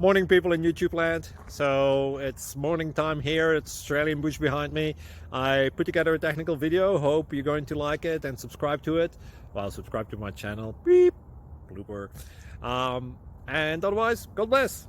Morning, people in YouTube land. So it's morning time here. It's Australian bush behind me. I put together a technical video. Hope you're going to like it and subscribe to it. Well, subscribe to my channel. Beep. Blooper. And otherwise, God bless.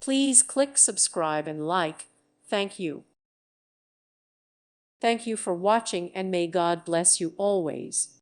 Please click subscribe and like. Thank you. Thank you for watching, and may God bless you always.